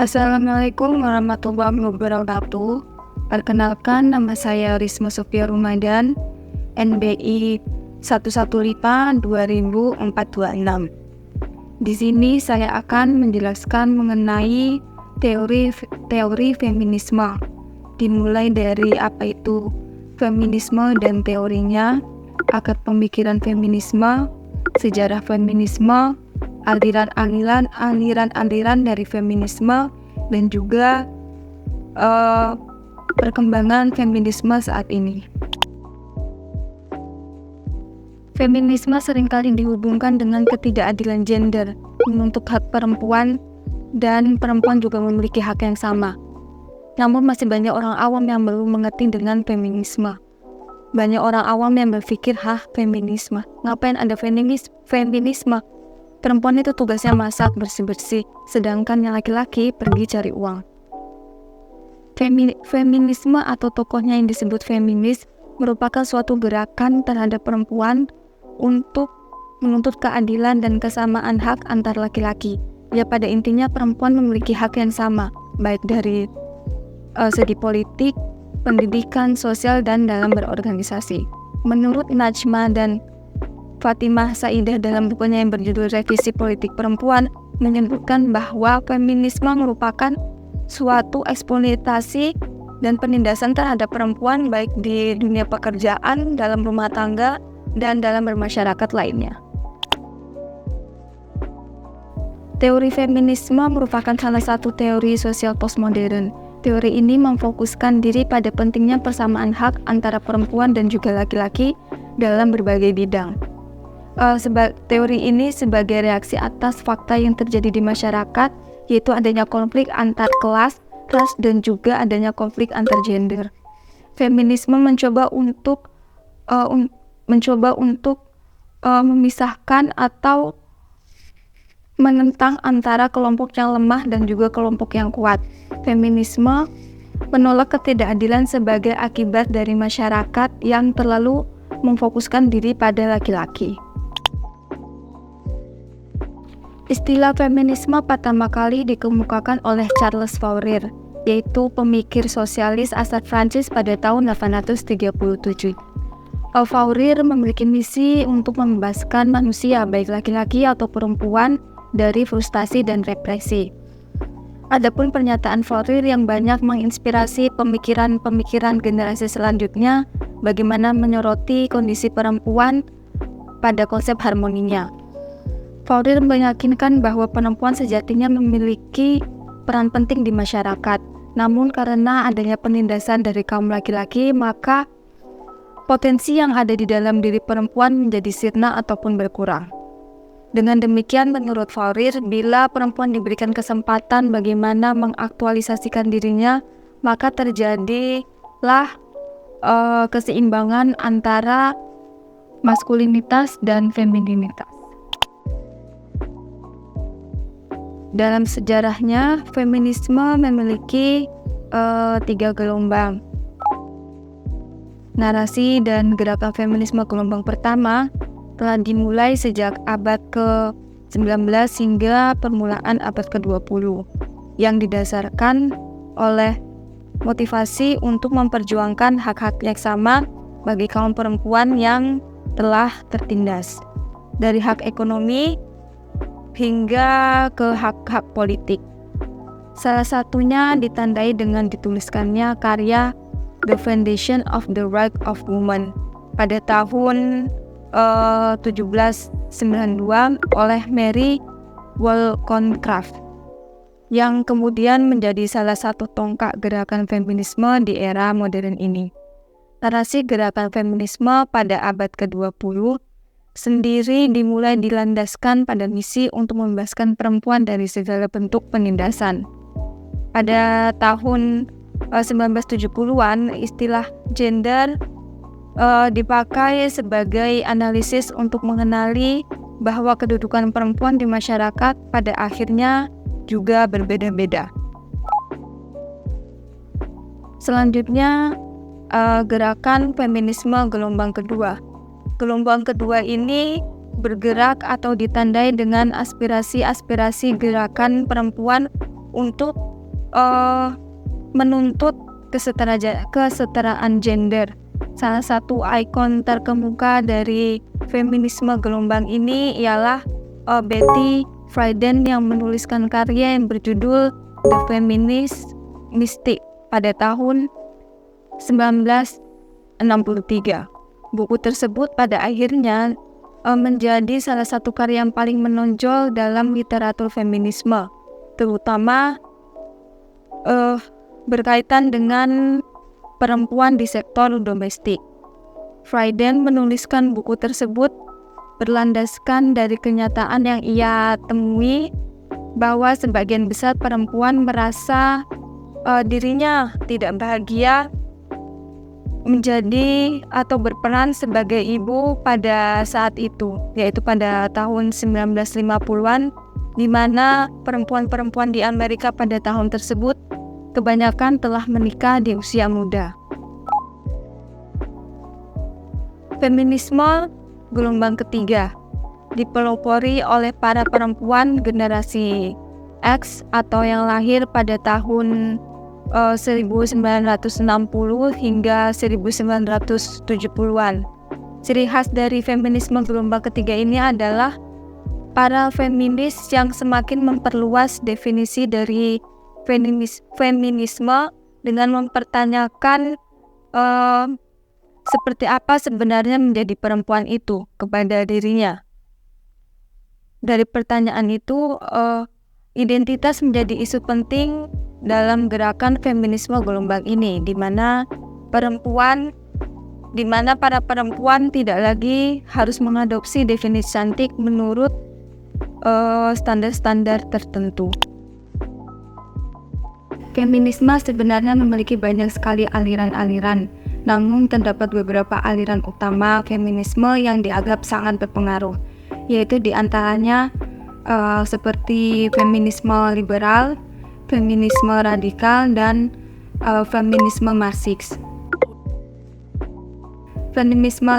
Assalamualaikum warahmatullahi wabarakatuh. Perkenalkan, nama saya Risma Sofia Rumadan, NBI 11520426. Di sini saya akan menjelaskan mengenai teori feminisme, dimulai dari apa itu feminisme dan teorinya, akar pemikiran feminisme, sejarah feminisme, aliran-aliran dari feminisme, dan juga perkembangan feminisme saat ini. Feminisme seringkali dihubungkan dengan ketidakadilan gender, menuntut hak perempuan, dan perempuan juga memiliki hak yang sama. Namun masih banyak orang awam yang belum mengerti dengan feminisme. Banyak orang awam yang berpikir, feminisme, ngapain ada feminisme? Perempuan itu tugasnya masak, bersih-bersih, sedangkan yang laki-laki pergi cari uang. Feminisme atau tokohnya yang disebut feminis merupakan suatu gerakan terhadap perempuan untuk menuntut keadilan dan kesamaan hak antar laki-laki. Ya, pada intinya perempuan memiliki hak yang sama, baik dari segi politik, pendidikan, sosial, dan dalam berorganisasi. Menurut Najma dan Fatimah Saidah dalam bukunya yang berjudul Revisi Politik Perempuan, menyebutkan bahwa feminisme merupakan suatu eksploitasi dan penindasan terhadap perempuan baik di dunia pekerjaan, dalam rumah tangga, dan dalam bermasyarakat lainnya. Teori feminisme merupakan salah satu teori sosial postmodern. Teori ini memfokuskan diri pada pentingnya persamaan hak antara perempuan dan juga laki-laki dalam berbagai bidang. Teori ini sebagai reaksi atas fakta yang terjadi di masyarakat, yaitu adanya konflik antar kelas, ras, dan juga adanya konflik antar gender. Feminisme mencoba untuk memisahkan atau menentang antara kelompok yang lemah dan juga kelompok yang kuat. Feminisme menolak ketidakadilan sebagai akibat dari masyarakat yang terlalu memfokuskan diri pada laki-laki. Istilah feminisme pertama kali dikemukakan oleh Charles Fourier, yaitu pemikir sosialis asal Prancis pada tahun 1837. Fourier memiliki misi untuk membebaskan manusia, baik laki-laki atau perempuan, dari frustasi dan represi. Adapun pernyataan Fourier yang banyak menginspirasi pemikiran-pemikiran generasi selanjutnya, bagaimana menyoroti kondisi perempuan pada konsep harmoninya. Fourier meyakinkan bahwa perempuan sejatinya memiliki peran penting di masyarakat. Namun karena adanya penindasan dari kaum laki-laki, maka potensi yang ada di dalam diri perempuan menjadi sirna ataupun berkurang. Dengan demikian, menurut Fourier, bila perempuan diberikan kesempatan bagaimana mengaktualisasikan dirinya, maka terjadilah keseimbangan antara maskulinitas dan femininitas. Dalam sejarahnya, feminisme memiliki 3 gelombang. Narasi dan gerakan feminisme gelombang pertama telah dimulai sejak abad ke-19 hingga permulaan abad ke-20, yang didasarkan oleh motivasi untuk memperjuangkan hak-hak yang sama bagi kaum perempuan yang telah tertindas, dari hak ekonomi hingga ke hak-hak politik. Salah satunya ditandai dengan dituliskannya karya The Foundation of the Rights of Women pada tahun 1792 oleh Mary Wollstonecraft, yang kemudian menjadi salah satu tonggak gerakan feminisme di era modern ini. Narasi gerakan feminisme pada abad ke-20 sendiri dimulai dilandaskan pada misi untuk membebaskan perempuan dari segala bentuk penindasan. Pada tahun 1970-an, istilah gender dipakai sebagai analisis untuk mengenali bahwa kedudukan perempuan di masyarakat pada akhirnya juga berbeda-beda. Selanjutnya, gerakan feminisme gelombang kedua. Gelombang kedua ini bergerak atau ditandai dengan aspirasi-aspirasi gerakan perempuan untuk uh, menuntut kesetaraan gender. Salah satu ikon terkemuka dari feminisme gelombang ini ialah Betty Friedan yang menuliskan karya yang berjudul The Feminist Mystic pada tahun 1963. Buku tersebut pada akhirnya menjadi salah satu karya yang paling menonjol dalam literatur feminisme, terutama berkaitan dengan perempuan di sektor domestik. Friedan menuliskan buku tersebut berlandaskan dari kenyataan yang ia temui bahwa sebagian besar perempuan merasa dirinya tidak bahagia menjadi atau berperan sebagai ibu pada saat itu, yaitu pada tahun 1950-an, di mana perempuan-perempuan di Amerika pada tahun tersebut kebanyakan telah menikah di usia muda. Feminisme gelombang ketiga dipelopori oleh para perempuan generasi X atau yang lahir pada tahun 1960 hingga 1970-an. Ciri khas dari feminisme gelombang ketiga ini adalah para feminis yang semakin memperluas definisi dari feminisme dengan mempertanyakan seperti apa sebenarnya menjadi perempuan itu kepada dirinya. Dari pertanyaan itu, identitas menjadi isu penting dalam gerakan feminisme gelombang ini, di mana para perempuan tidak lagi harus mengadopsi definisi cantik menurut standar-standar tertentu. Feminisme sebenarnya memiliki banyak sekali aliran-aliran, namun terdapat beberapa aliran utama feminisme yang dianggap sangat berpengaruh, yaitu diantaranya seperti feminisme liberal, feminisme radikal, dan feminisme Marxis. Feminisme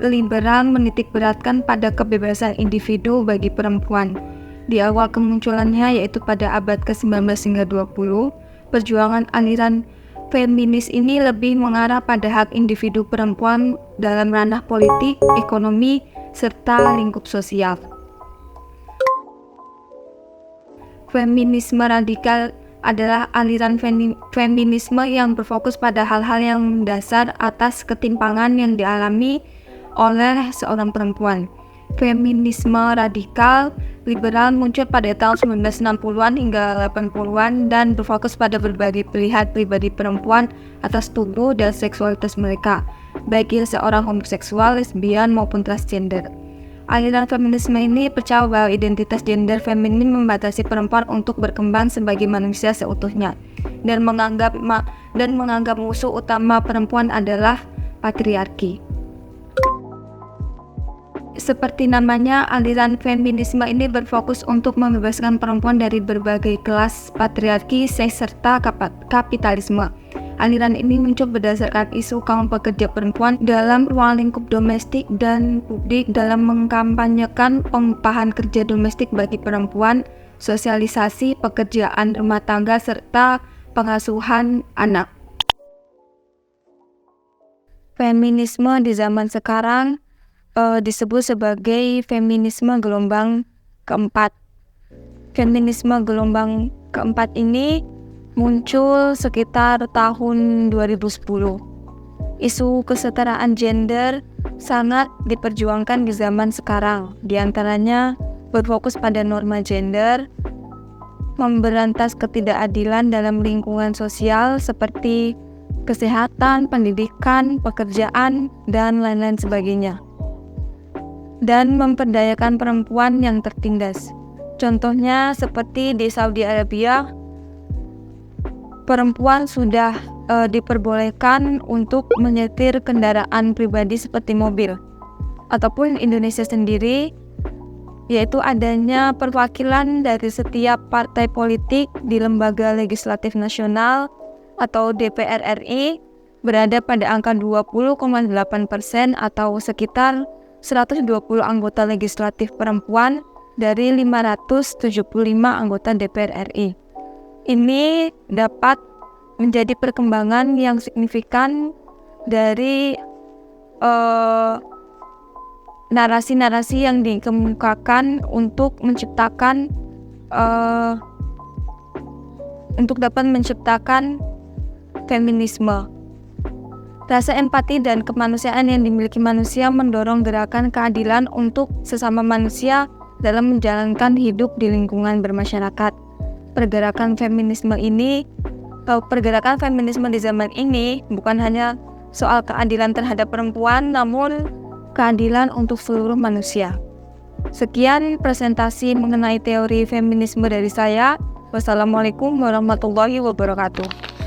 liberal menitikberatkan pada kebebasan individu bagi perempuan. Di awal kemunculannya, yaitu pada abad ke-19 hingga 20, perjuangan aliran feminis ini lebih mengarah pada hak individu perempuan dalam ranah politik, ekonomi, serta lingkup sosial. Feminisme radikal adalah aliran feminisme yang berfokus pada hal-hal yang mendasar atas ketimpangan yang dialami oleh seorang perempuan. Feminisme radikal liberal muncul pada tahun 1960-an hingga 80-an dan berfokus pada berbagai pilihan pribadi perempuan atas tubuh dan seksualitas mereka, baik seorang homoseksual, lesbian, maupun transgender. Aliran feminisme ini percaya bahwa identitas gender feminin membatasi perempuan untuk berkembang sebagai manusia seutuhnya dan menganggap musuh utama perempuan adalah patriarki. Seperti namanya, aliran feminisme ini berfokus untuk membebaskan perempuan dari berbagai kelas patriarki serta kapitalisme. Aliran ini muncul berdasarkan isu kaum pekerja perempuan dalam ruang lingkup domestik dan publik dalam mengkampanyekan pengupahan kerja domestik bagi perempuan, sosialisasi pekerjaan rumah tangga, serta pengasuhan anak. Feminisme di zaman sekarang disebut sebagai feminisme gelombang keempat. Feminisme gelombang keempat ini muncul sekitar tahun 2010. Isu kesetaraan gender sangat diperjuangkan di zaman sekarang. Di antaranya berfokus pada norma gender, memberantas ketidakadilan dalam lingkungan sosial seperti kesehatan, pendidikan, pekerjaan, dan lain-lain sebagainya, dan memperdayakan perempuan yang tertindas. Contohnya seperti di Saudi Arabia, perempuan sudah diperbolehkan untuk menyetir kendaraan pribadi seperti mobil. Ataupun Indonesia sendiri, yaitu adanya perwakilan dari setiap partai politik di Lembaga Legislatif Nasional atau DPR RI berada pada angka 20,8% atau sekitar 120 anggota legislatif perempuan dari 575 anggota DPR RI. ini dapat menjadi perkembangan yang signifikan dari narasi-narasi yang dikemukakan untuk dapat menciptakan feminisme. Rasa empati dan kemanusiaan yang dimiliki manusia mendorong gerakan keadilan untuk sesama manusia dalam menjalankan hidup di lingkungan bermasyarakat. Pergerakan feminisme di zaman ini bukan hanya soal keadilan terhadap perempuan, namun keadilan untuk seluruh manusia. Sekian presentasi mengenai teori feminisme dari saya. Wassalamualaikum warahmatullahi wabarakatuh.